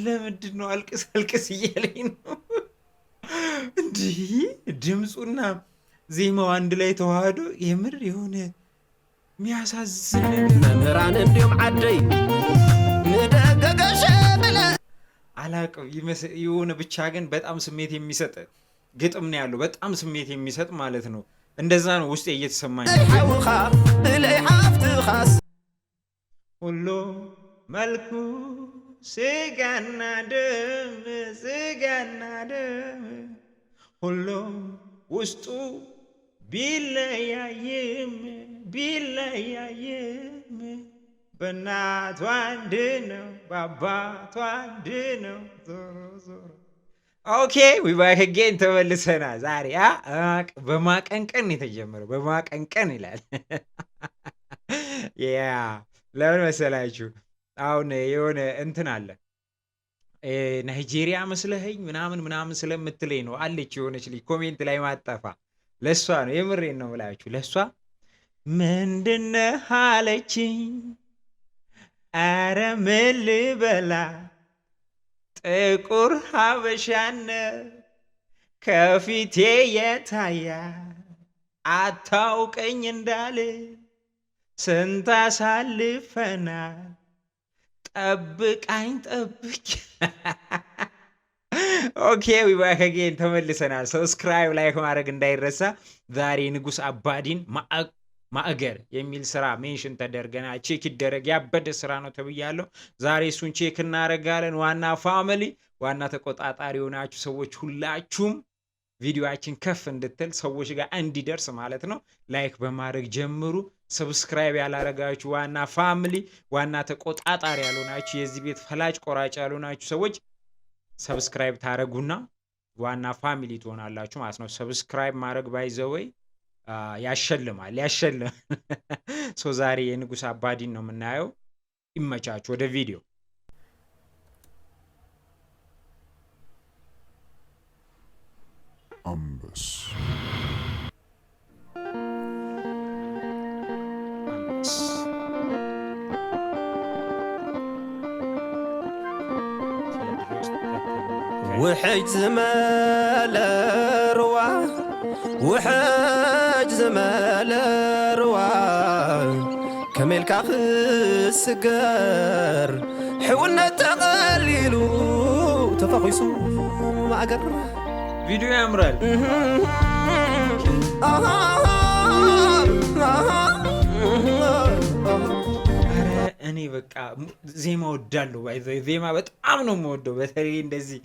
ለምንድነው አልቅስ አልቅስ እያለኝ ነው እንዴ? ድምፁና ዜማው አንድ ላይ ተዋህዶ የምር የሆነ የሚያሳዝን መምህራን እንዲሁም አደይ ንደገገሸ ብለ አላቅም የሆነ ብቻ ግን በጣም ስሜት የሚሰጥ ግጥም ነው ያለው። በጣም ስሜት የሚሰጥ ማለት ነው። እንደዛ ነው ውስጤ እየተሰማኝ ሐውኻ ብለይ ሓፍትኻስ ሁሉ መልኩ ስጋና ደም ሁሉ ውስጡ ቢለያይም በእናቷ አንድ ነው በአባቷ አንድ ነው ዞሮ ዞሮ። ኦኬ ዊ ባክ አጌን ተመልሰናል። ዛሬ በማቀንቀን የተጀመረው በማቀንቀን ይላል። ያ ለምን መሰላችሁ? አሁን የሆነ እንትን አለ ናይጄሪያ መስለኸኝ ምናምን ስለምትለኝ ነው አለች የሆነች ልጅ ኮሜንት ላይ ማጠፋ። ለሷ ነው የምሬን ነው ብላችሁ ለሷ ምንድነህ አለችኝ። አረ ምን ልበላ ጥቁር ሀበሻነ ከፊቴ የታያ አታውቀኝ እንዳል ስንት አሳልፈናል ጠብቃኝ ጠብቅ። ኦኬ ዊ ባክ አጌን ተመልሰናል። ሰብስክራይብ ላይክ ማድረግ እንዳይረሳ። ዛሬ ንጉስ አባዲን ማእገር የሚል ስራ ሜንሽን ተደርገናል። ቼክ ይደረግ ያበደ ስራ ነው ተብያለሁ። ዛሬ እሱን ቼክ እናደርጋለን። ዋና ፋሚሊ ዋና ተቆጣጣሪ ሆናችሁ ሰዎች ሁላችሁም ቪዲዮአችን ከፍ እንድትል ሰዎች ጋር እንዲደርስ ማለት ነው ላይክ በማድረግ ጀምሩ። ሰብስክራይብ ያላረጋችሁ ዋና ፋሚሊ ዋና ተቆጣጣሪ ያልሆናችሁ የዚህ ቤት ፈላጭ ቆራጭ ያልሆናችሁ ሰዎች ሰብስክራይብ ታረጉና ዋና ፋሚሊ ትሆናላችሁ ማለት ነው። ሰብስክራይብ ማድረግ ባይዘወይ ያሸልማል ያሸልም። ሶ ዛሬ የንጉስ አባዲን ነው የምናየው። ይመቻችሁ። ወደ ቪዲዮ አምበስ ውሕጅ ዝመለርዋ ውሕጅ ዝመለርዋ ከመልካ ክስገር ሕውነት ተቐሊሉ ተፈኺሱ ማእገር ቪዲዮ ያምራል። አረ እኔ በቃ ዜማ ወዳለሁ። ዜማ በጣም ነው የምወደው። በተለይ እንደዚህ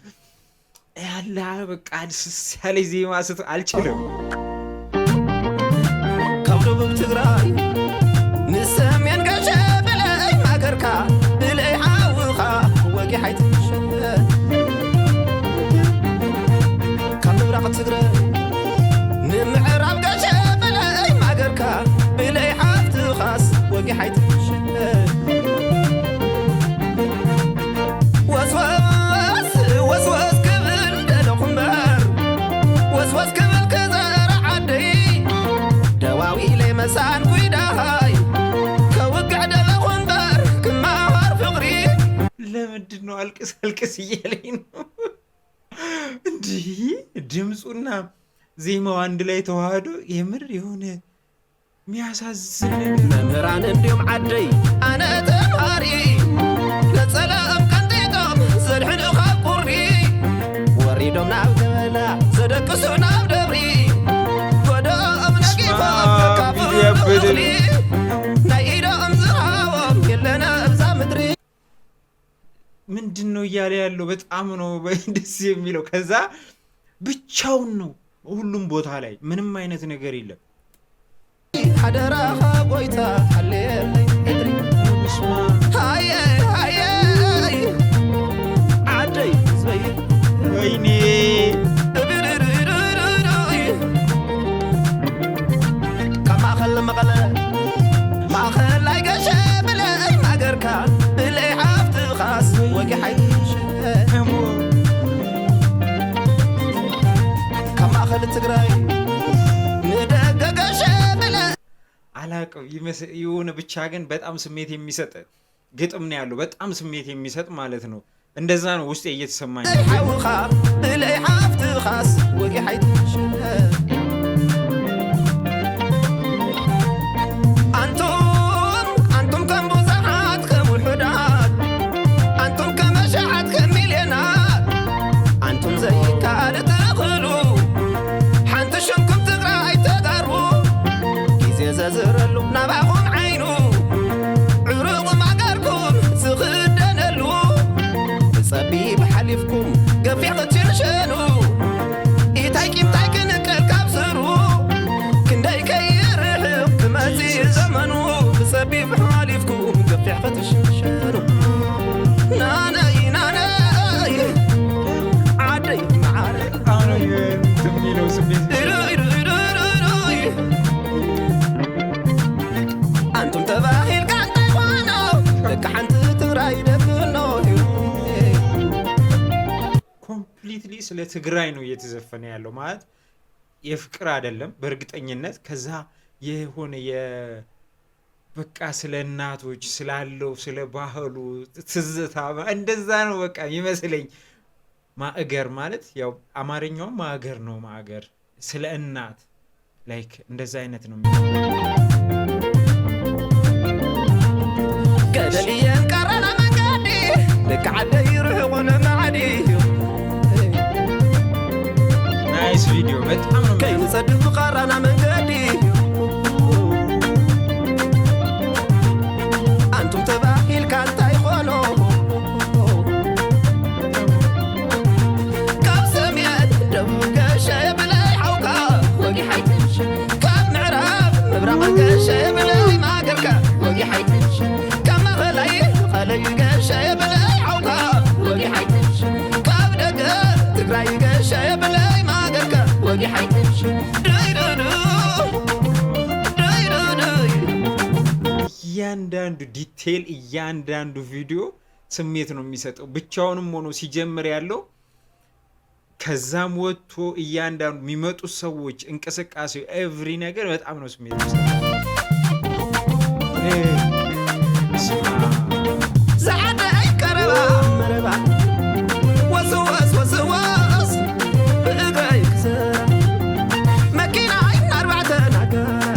ያለ በቃ አዲስ ያለ ዜማ አልችልም። ካብ ደቡብ ትግራይ ንሰሜን ገሸ ብለይ ማገርካ ብለይ ሓውኻ ወጊ ሓይትሸለ ካብ ምብራቕ ትግራይ ንምዕራብ ገሸ ብለይ ማገርካ ብለይ ሓፍትኻስ ወጊ ሓይትሸለ ወስወስ ክብል ደለኹምበር ወስወስ ክብል ክዘራ ዓደይ ደዋዊ ኢለይ መሳን ኩይዳሃይ ከውግዕ ደለኹምበር ክማሃር ፍቕሪ። ለምንድነው አልቅስ አልቅስ እያለኝ ነው እንዲህ? ድምፁና ዜማው አንድ ላይ ተዋህዶ የምር የሆነ የሚያሳዝን መምህራን እንዲሁም ዓደይ ኣነ ተምሃሪ ለጸላኦም ቀንጢጦም ዘድሕኑ ካብ ቁሪ ወሪዶም ናብ ገበላ ዘደቅሱ ናብ ደብሪ ጎዶኦም ነቂፎም ካፍኡ እኽሊ ናይ ኢዶኦም ዝሃቦም የለና እብዛ ምድሪ። ምንድን ነው እያለ ያለው? በጣም ነው ደስ የሚለው። ከዛ ብቻውን ነው ሁሉም ቦታ ላይ ምንም አይነት ነገር የለም። ሓደራኻ ጎይታ ሓልየለይ እድሪ ሃየ ዓደይ ዝበይ ወይኔ ካብ ማእኸል መቐለ ማእኸል ላይ ገሸ ብለይ ማገርካ ብለይ ሓፍትኻስ ወጊ ሓይትሸለ ካብ ማእኸል ትግራይ ንደገ ገሸ ብለይ አላቅም የሆነ ብቻ ግን በጣም ስሜት የሚሰጥ ግጥም ነው ያለው። በጣም ስሜት የሚሰጥ ማለት ነው። እንደዛ ነው ውስጤ እየተሰማኝ حوخ بلي حافت خاص وقي حيتش أنتم كم بزحات كم الحداد أنتم كم مشاعات كم مليونات أنتم زي كاد تدخلوا حنت شنكم تقرأي تقروا كيزي زازرلو نباكم عينو عروض ما قاركم سخدنلو صبيب حليفكم قفيق تنشنو إيتايكم تايكن كالكاب سرو كنداي كيرحب كمازي زمنو صبيب حليفكم قفيق تنشنو ناناي ناناي عادي معاري የሚለው ስሜት أنتم تباهيل كان تيوانو لك حنت تراي دفنو ኮምፕሊትሊ ስለ ትግራይ ነው እየተዘፈነ ያለው ማለት የፍቅር አይደለም በእርግጠኝነት ከዛ የሆነ በቃ ስለ እናቶች ስላለው ስለ ባህሉ ትዝታ እንደዛ ነው በቃ ይመስለኝ ማእገር ማለት ያው አማርኛው ማእገር ነው ማእገር ስለ እናት ላይክ እንደዛ አይነት ነው قدليان قرنا مقادي لك عدي يرهقون معدي ናይስ ቪዲዮ በጣም ነው كي نصدق قرنا مقادي أنتم تباهيل كان تايخونو كاب سميان دبقى شايب لاي حوكا وقي حيتنش كاب معراب مبرق شايب لاي ما قركا وقي حيتنش كما خلاي شايب لاي حوكا وقي حيتنش كاب دقا تقراي شايب لاي ما قركا وقي حيتنش እያንዳንዱ ዲቴል እያንዳንዱ ቪዲዮ ስሜት ነው የሚሰጠው ብቻውንም ሆኖ ሲጀምር ያለው ከዛም ወጥቶ እያንዳንዱ የሚመጡ ሰዎች እንቅስቃሴው ኤቭሪ ነገር በጣም ነው ስሜት زعد أي كربا مربا وسواس وسواس بقايك زرا مكينة عين 4 نقارة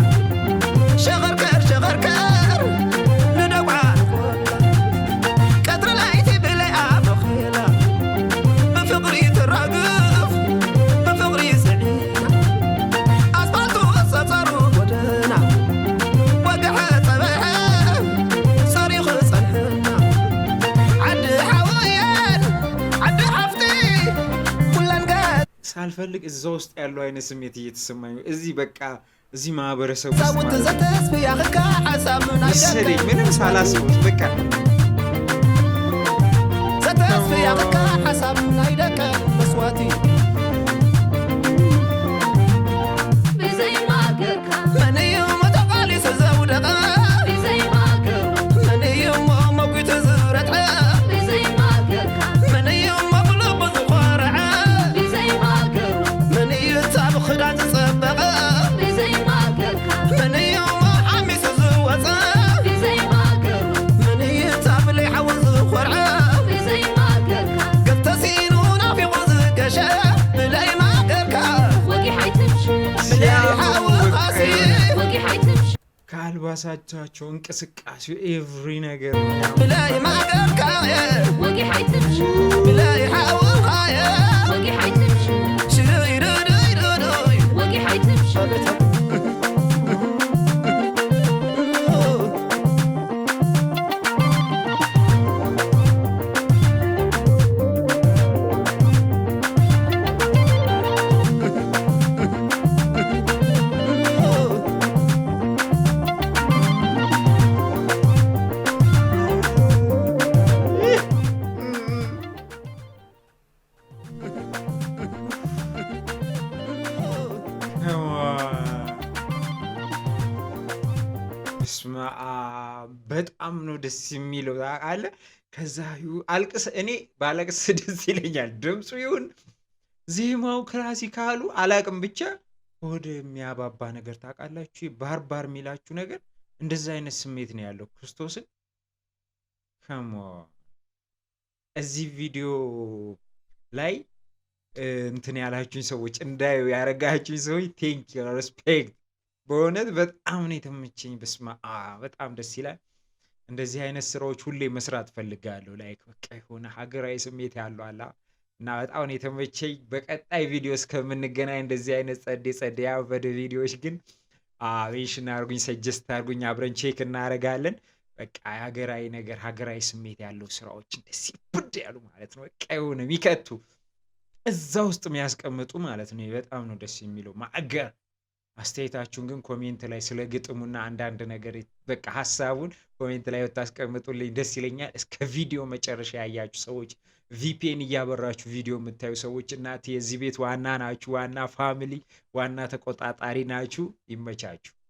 شغر كر ندوع نقولا كتر لايتي بلي أبخيلا بفقري تراقف بفقري سعيد أسفلتو وسطرو ودنا وقعت طبيعي صريخ صنحنا عد حوايان عد حفتي كلن قاد ሳልፈልግ እዛ ውስጥ ያለው አይነት ስሜት እየተሰማኝ ነው እዚህ በቃ እዚህ ማህበረሰብ سوت زتس في أخك حسب من መሰለኝ ምንም ሳላስቡት በቃ زتس في أخك حسب من عيدك مسواتي بزي ما قركا من يوم تقالي سزودك بزي ما قركا من يوم موقيت زورتها بزي ما قركا من يوم مقلوب ذخارعه بزي ما قركا من يتعب خدان تصبغه بزي ما قركا من يوم حميس زوته بزي ما قركا من يتعب لي حوز خرعه بزي ما قركا قلت سينونا في وزق شاف بلاي ما قركه وقي حيتمشي بلاي حاول قاسي وقي حيتمشي ከአልባሳቸው እንቅስቃሴው ኤቭሪ ነገር بلاي ما قركه وقي حيتمشي بلاي حاول قايه وقي حيتمشي شيريريريري وقي حيتمشي በጣም ነው ደስ የሚለው አለ ከዛ አልቅስ እኔ ባለቅስ ደስ ይለኛል ድምጹ ይሁን ዜማው ክላሲካሉ አላቅም ብቻ ወደ የሚያባባ ነገር ታውቃላችሁ ባርባር የሚላችሁ ነገር እንደዛ አይነት ስሜት ነው ያለው ክርስቶስን ከሞ እዚህ ቪዲዮ ላይ እንትን ያላችሁኝ ሰዎች እንዳዩ ያረጋችሁኝ ሰዎች ቴንክ ዩ ሬስፔክት። በእውነት በጣም ነው የተመቸኝ። በስማ በጣም ደስ ይላል። እንደዚህ አይነት ስራዎች ሁሌ መስራት ፈልጋለሁ። ላይክ በቃ የሆነ ሀገራዊ ስሜት ያለው አላ እና በጣም ነው የተመቸኝ። በቀጣይ ቪዲዮ እስከምንገናኝ እንደዚህ አይነት ጸዴ ያበደ ቪዲዮዎች ግን ሜንሽን አድርጉኝ፣ ሰጀስት አድርጉኝ፣ አብረን ቼክ እናደርጋለን። በቃ ሀገራዊ ነገር ሀገራዊ ስሜት ያለው ስራዎች እንደዚህ ብድ ያሉ ማለት ነው። በቃ የሆነ የሚከቱ እዛ ውስጥ የሚያስቀምጡ ማለት ነው። በጣም ነው ደስ የሚለው ማዕገር። አስተያየታችሁን ግን ኮሜንት ላይ ስለ ግጥሙና አንዳንድ ነገር በቃ ሀሳቡን ኮሜንት ላይ ብታስቀምጡልኝ ደስ ይለኛል። እስከ ቪዲዮ መጨረሻ ያያችሁ ሰዎች፣ ቪፒኤን እያበራችሁ ቪዲዮ የምታዩ ሰዎች እናት የዚህ ቤት ዋና ናችሁ፣ ዋና ፋሚሊ፣ ዋና ተቆጣጣሪ ናችሁ። ይመቻችሁ።